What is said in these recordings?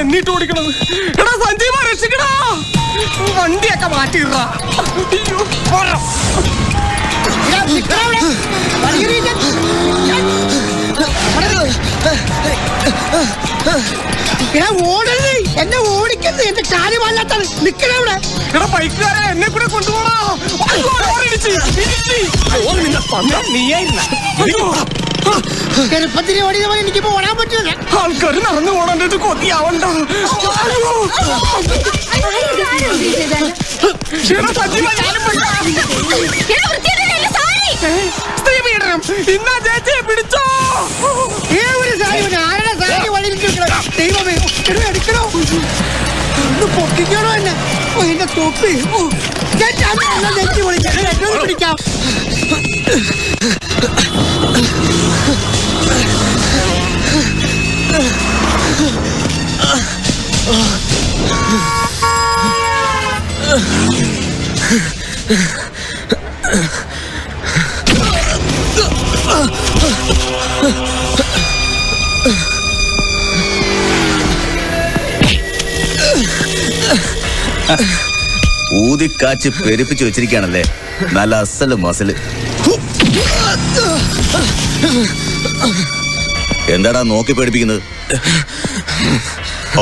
എന്നിട്ട് ഓടിക്കണത്. എടാ സഞ്ജീവ രക്ഷിക്കടാ, വണ്ടിയൊക്കെ മാറ്റിയിടാ. ഓടരുത്, എന്നെ ഓടിക്കരുത്, എന്റെ കാര്യമല്ലാത്ത നിക്കണവിടെ. എടാ ബൈക്കുകാരെ എന്നെ കൂടെ കൊണ്ടുപോടാ. ചെറുപ്പത്തിന് ഓടിയ പോലെ എനിക്കിപ്പോ ഓടാൻ പറ്റില്ല. ആൾക്കാർ നടന്നു പോകേണ്ടത് കൊതിയാവണ്ട. ഇന്നാ ചേച്ചിയെ പിടിച്ചോ. ഒരു സാരി ആരുടെ സാരി വഴി ദൈവമേ എടുക്കണോ, ഒന്ന് പൊക്കിക്കണോ എന്നെ. എന്റെ തൊപ്പി നെറ്റി വിളിക്കാം, പിടിക്കാം. ഊതിക്കാച്ച് പെരുപ്പിച്ച് വെച്ചിരിക്കുകയാണല്ലേ, നല്ല അസല് മസില്. എന്താടാ നോക്കി പേടിപ്പിക്കുന്നത്?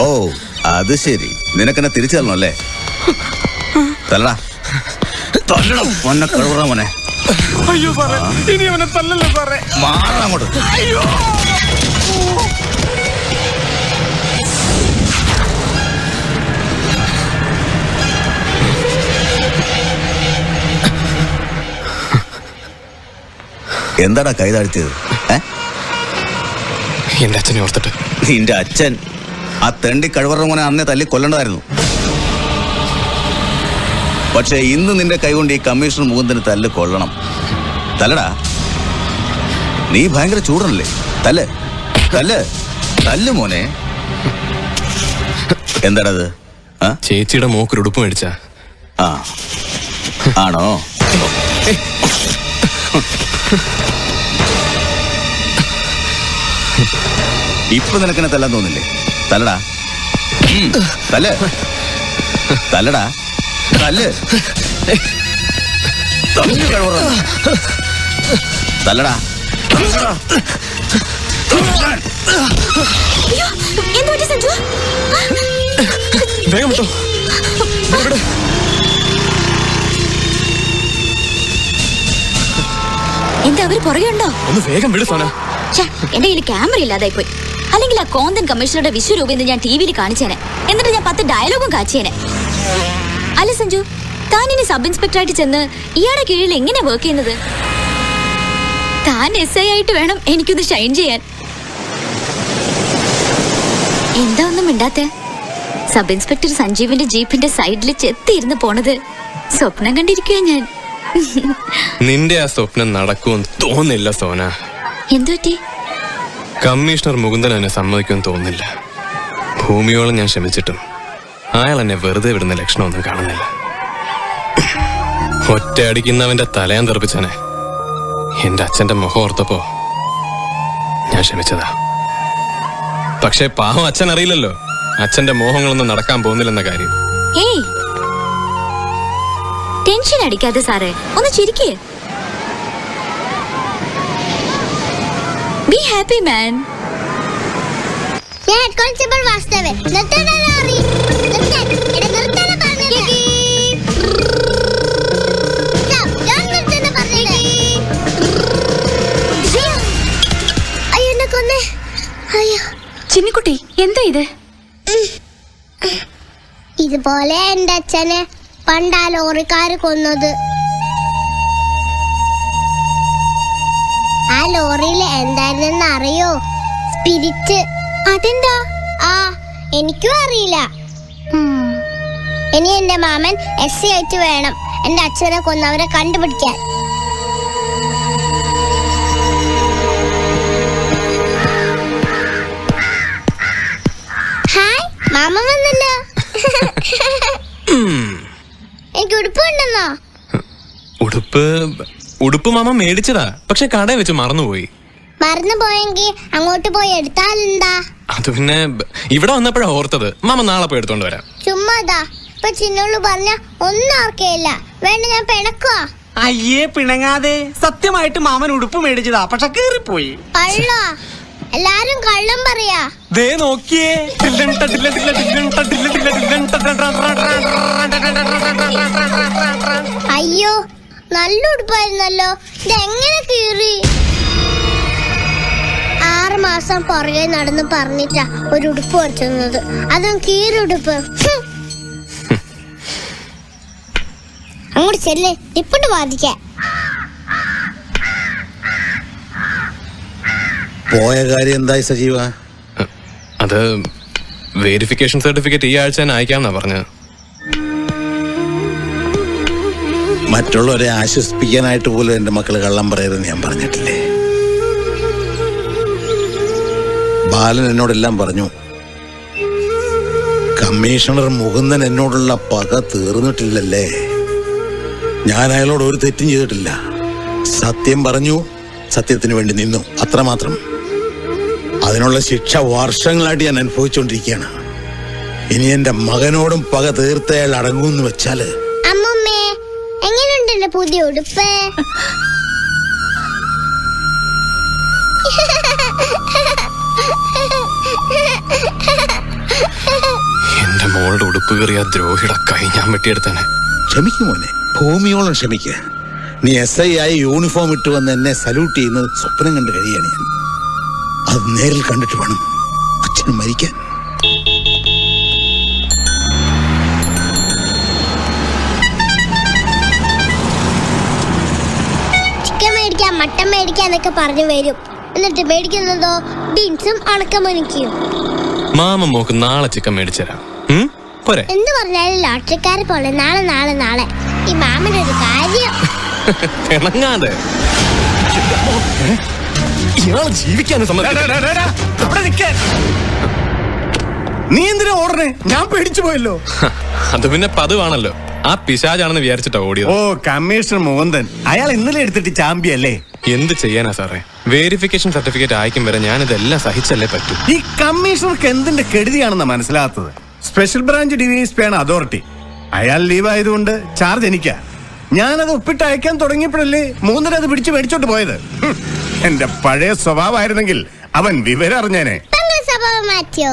ഓ അത് ശരി, നിനക്കെന്നെ തിരിച്ചു തരണം അല്ലേ? തല്ലടാ തല്ലണം മോനെ, കഴുകറ മോനെ. അയ്യോ സാറേ, ഇനി അവനെ തല്ലല്ലോ സാറേ. മാറാ അങ്ങോട്ട്. അയ്യോ എന്താടാ കൈ താഴ്ത്തിയത്? എന്റെ അച്ഛനെ ഓർത്തിട്ട്. നിന്റെ അച്ഛൻ ആ തെണ്ടി കഴിവറ മോനെ അന്നേ തല്ലി കൊല്ലണ്ടായിരുന്നു. പക്ഷെ ഇന്ന് നിന്റെ കൈകൊണ്ട് ഈ കമ്മീഷണർ മുകുന്ദന് തല്ല് കൊള്ളണം. തല്ലടാ, നീ ഭയങ്കര ചൂടനല്ലേ. തല്ല് തല്ല് തല്ല് മോനെ. എന്താടത്? ചേച്ചിയുടെ മോക്കൊരു ഉടുപ്പ് മേടിച്ചാ? ആ ആണോ? ഇപ്പൊ നിനക്കെന്നെ തല്ലാൻ തോന്നില്ലേ? തല്ലടാ, തല്ല് തല്ലടാ, തല്ല് തല്ലടാ. വേഗം വിട്ടോ. എന്താ അവര് പുറകെയുണ്ടോ? ഒന്ന് വേഗം വിട് സോന. എന്റെ കയ്യിൽ ക്യാമറ ഇല്ലാതായി പോയി. അല്ലെങ്കിൽ ആ കോന്തൻ കമ്മീഷണറുടെ വിശ്വരൂപം എന്ന് ഞാൻ ടി വിയിൽ കാണിച്ചേനെ. എന്നിട്ട് ഞാൻ 10 ഡയലോഗും കാച്ചിയേനെ. അല്ല സഞ്ജു, താൻ ഇനി സബ് ഇൻസ്പെക്ടറായിട്ട് ചെന്ന് ഇയാളുടെ കീഴിൽ എങ്ങനെ വർക്ക് ചെയ്യുന്നത്? താൻ SI ആയിട്ട് വേണം എനിക്കൊന്ന് ഷൈൻ ചെയ്യാൻ. എന്താ ഒന്നും മിണ്ടാത്തെ? സബ് ഇൻസ്പെക്ടർ സഞ്ജീവിന്റെ ജീപ്പിന്റെ സൈഡിൽ ചെത്തിയിരുന്ന് പോണത് സ്വപ്നം കണ്ടിരിക്കുക ഞാൻ. നിന്റെ ആ സ്വപ്നം നടക്കുമെന്ന് തോന്നില്ല സോന. എന്തുപറ്റി? കമ്മീഷണർ മുകുന്ദൻ എന്നെ സമ്മതിക്കുമെന്ന് തോന്നുന്നില്ല. ഭൂമിയോളം ഞാൻ ശ്രമിച്ചിട്ടും അയാൾ എന്നെ വെറുതെ വിടുന്ന ലക്ഷണമൊന്നും കാണുന്നില്ല. ഒറ്റ അടിക്കുന്നവന്റെ തലയാൻ തെറിപ്പിച്ചനെ. എന്റെ അച്ഛന്റെ മുഖം ഓർത്തപ്പോ ഞാൻ ക്ഷമിച്ചതാ. പക്ഷെ പാവം അച്ഛൻ അറിയില്ലല്ലോ അച്ഛന്റെ മോഹങ്ങളൊന്നും നടക്കാൻ പോകുന്നില്ലെന്ന കാര്യം. ഏയ്, ടെൻഷൻ അടിക്കാതെ സാറേ, ഒന്ന് ചിരിക്കേ. ബി ഹാപ്പി മാൻ. ഞാൻ ഹെഡ് കോൺസ്റ്റബിൾ വാസ്തവേ. നിർത്തണറി. നിർത്താൻ. എടാ നിർത്താനാ പറഞ്ഞത്. സ്റ്റോപ്പ്. ഞാൻ നിർത്താനാ പറഞ്ഞത്. അയ്യോ എന്നെ കൊന്നേ. അയ്യോ. ചിന്നിക്കുട്ടി, എന്താ ഇത്? ഇതുപോലെ എന്റെ അച്ഛനെ പണ്ടാ ലോറിക്കാര് കൊന്നത്. ആ ലോറിയിൽ എന്തായിരുന്നെന്ന് അറിയോ? സ്പിരിറ്റ്. അതെന്താ? ആ, എനിക്കും അറിയില്ല. ഇനി എന്റെ മാമൻ SI ആയിട്ട് വേണം എന്റെ അച്ഛനെ കൊന്നവരെ കണ്ടുപിടിക്കാൻ. ഹായ്, മാമ വന്നല്ലോ. എനിക്ക് ഉടുപ്പ് ഉണ്ടെന്നോ? ഉടുപ്പ് മാമ മേടിച്ചതാ, പക്ഷെ കടയിൽ വെച്ച് മറന്നുപോയി. മറന്നു പോയെങ്കിൽ അങ്ങോട്ട് പോയി എടുത്താലെന്താ? അത് പിന്നെ ഇവിടെ വന്നപ്പോഴാ ഓർത്തത്. മാമ നാളെ പോയി എടുത്തോണ്ട് വരാം. ചുമ്മാതാ ഇപ്പൊ ചിന്നോള് പറഞ്ഞ ഒന്നും ഓർക്കയില്ല. വേണ്ട ഞാൻ പിണക്കുവാ. അയ്യേ പിണങ്ങാതെ. സത്യമായിട്ട് മാമൻ ഉടുപ്പ് മേടിച്ചതാ, പക്ഷെ കീറിപ്പോയി. കള്ള എല്ലാരും കള്ളം പറയാ. ദേ നോക്കിയേ. അയ്യോ നല്ല ഉടുപ്പായിരുന്നല്ലോ, ഇതെങ്ങനെ കീറി? 6 മാസം പുറകെ നടന്ന് പറഞ്ഞിട്ടാ ഒരു ഉടുപ്പ് വച്ചുന്നത്, അതും കീറുടുപ്പ്. അങ്ങോട്ട് ചെല്ലേ, ഇപ്പോട്ട് ബാധിക്ക. പോയ കാര്യം എന്തായി സജീവ? അത് വെരിഫിക്കേഷൻ സർട്ടിഫിക്കറ്റ് ഈ ആഴ്ച തന്നെ അയക്കാമെന്നാ പറഞ്ഞത്. മറ്റുള്ളവരെ ആശ്വസിപ്പിക്കാനായിട്ട് പോലും എന്റെ മക്കള് കള്ളം പറയരുതെന്ന് ഞാൻ പറഞ്ഞിട്ടില്ലേ? ബാലൻ എന്നോടെല്ലാം പറഞ്ഞു. കമ്മീഷണർ മുകുന്ദൻ എന്നോടുള്ള പക തീർന്നിട്ടില്ലല്ലേ? ഞാൻ അയാളോട് ഒരു തെറ്റും ചെയ്തിട്ടില്ല. സത്യം പറഞ്ഞു, സത്യത്തിന് വേണ്ടി നിന്നു, അത്രമാത്രം. അതിനുള്ള ശിക്ഷ വർഷങ്ങളായിട്ട് ഞാൻ അനുഭവിച്ചുകൊണ്ടിരിക്കുകയാണ്. ഇനി എന്റെ മകനോടും പക തീർത്തയാൾ അടങ്ങുമെന്ന് വെച്ചാല്. അമ്മമ്മേ എങ്ങനെയുണ്ട് എന്റെ പുതിയ ഉടുപ്പ്? എന്റെ മോളുടെ ഉടുപ്പ് കയറിയ ദ്രോഹിയുടെ കൈ ഞാൻ വെട്ടിയെടുത്തേനെ. ക്ഷമിക്കും മോനെ, ഭൂമിയോളം ക്ഷമിക്ക. നീ SI ആയി യൂണിഫോം ഇട്ട് വന്ന് എന്നെ സല്യൂട്ട് ചെയ്യുന്നത് സ്വപ്നം കണ്ട് കഴിയാണ് ഞാൻ. അത് നേരിൽ കണ്ടിട്ട് വേണം അച്ഛന് മരിക്കാൻ. ചിക്കൻ മേടിക്കാൻ മട്ടൻ മേടിക്കാന്നൊക്കെ പറഞ്ഞു വരും. എന്നിട്ട് മേടിക്കുന്നതോ ബീൻസും ഉണക്കമണിക്കും. മാമ മോക്ക് നാളെ ചിക്കൻ മേടിച്ചുതരാം. പോരെ? എന്ത് പറഞ്ഞാലും ലോട്ടറിക്കാരെ പോലെ നാളെ നാളെ നാളെ. ഈ മാമന്റെ ഒരു കാര്യം. ഇണങ്ങാതെ ഇയാൾ ജീവിക്കാനും നീ എന്തിനാ ഓടണേ? ഞാൻ പേടിച്ചു പോയല്ലോ. അത് പിന്നെ പതിവാണല്ലോ. ആ പിശാചാണെന്ന് വിചാരിച്ചിട്ടാ ഓടിയത്. ഓ കമ്മീഷണർ മുകുന്ദൻ, അയാൾ ഇന്നലെ എടുത്തിട്ട് ചാമ്പിയല്ലേ? എന്ത് ചെയ്യാനാ സാറേ? വെരിഫിക്കേഷൻ സർട്ടിഫിക്കറ്റ് അയക്കും വരെ ഞാനിതെല്ലാം സഹിച്ചല്ലേ പറ്റൂ. ഈ കമ്മീഷണർക്ക് എന്തിന്റെ കെടുതിയാണെന്ന് മനസ്സിലാത്തത്. സ്പെഷ്യൽ ബ്രാഞ്ച് DVSP ആണ് അതോറിറ്റി. അയാൾ ലീവ് ആയതുകൊണ്ട് ചാർജ് എനിക്കാ. ഞാനത് ഒപ്പിട്ട് അയക്കാൻ തുടങ്ങിയപ്പോഴല്ലേ മൂന്നര അത് പിടിച്ച് മേടിച്ചോട്ട് പോയത്. എന്റെ പഴയ സ്വഭാവമായിരുന്നെങ്കിൽ അവൻ വിവരം അറിഞ്ഞേനെ. സ്വഭാവം മാറ്റിയോ?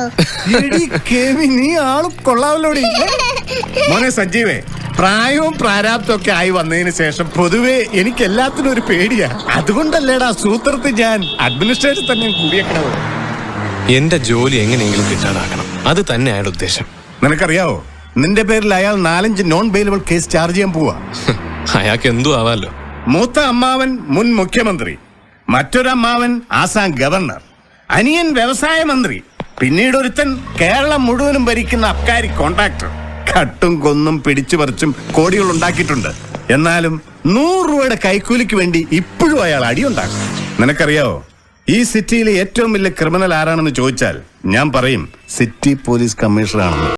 നീ ആള് കൊള്ളാവല്ലോടി. മോനെ സഞ്ജീവേ, പ്രായവും പ്രാരാബ്ദവും ഒക്കെ ആയി വന്നതിന് ശേഷം പൊതുവെ എനിക്ക് എല്ലാത്തിനും ഒരു പേടിയാ. അതുകൊണ്ടല്ലേടാ സൂത്രത്തിൽ ഞാൻ അഡ്മിനിസ്ട്രേഷൻ തന്നെ കൂടിയേക്കണത്. എന്റെ ജോലി എങ്ങനെയെങ്കിലും കിട്ടാതാക്കണം, അത് തന്നെ അയാളുടെ ഉദ്ദേശം. നിനക്കറിയാവോ, നിന്റെ പേരിൽ അയാൾ 4-5 നോൺ ബെയിലബിൾ കേസ് ചാർജ് ചെയ്യാൻ പോവാ. അയാൾക്ക് എന്തു ആവാലോ. മൂത്ത അമ്മാവൻ മുൻ മുഖ്യമന്ത്രി, മറ്റൊരമ്മാവൻ ആസാം ഗവർണർ, അനിയൻ വ്യവസായ മന്ത്രി, പിന്നീട് ഒരുത്തൻ കേരളം മുഴുവനും ഭരിക്കുന്ന അബ്കാരി കോൺട്രാക്ടർ. കട്ടും കൊന്നും പിടിച്ചു പറിച്ചും കോടികൾ ഉണ്ടാക്കിയിട്ടുണ്ട്. എന്നാലും 100 രൂപയുടെ കൈക്കൂലിക്ക് വേണ്ടി ഇപ്പോഴും അയാൾ അടിയുണ്ടാക്കും. നിനക്കറിയാവോ, ഈ സിറ്റിയിലെ ഏറ്റവും വലിയ ക്രിമിനൽ ആരാണെന്ന് ചോദിച്ചാൽ ഞാൻ പറയും സിറ്റി പോലീസ് കമ്മീഷണർ ആണെന്ന്.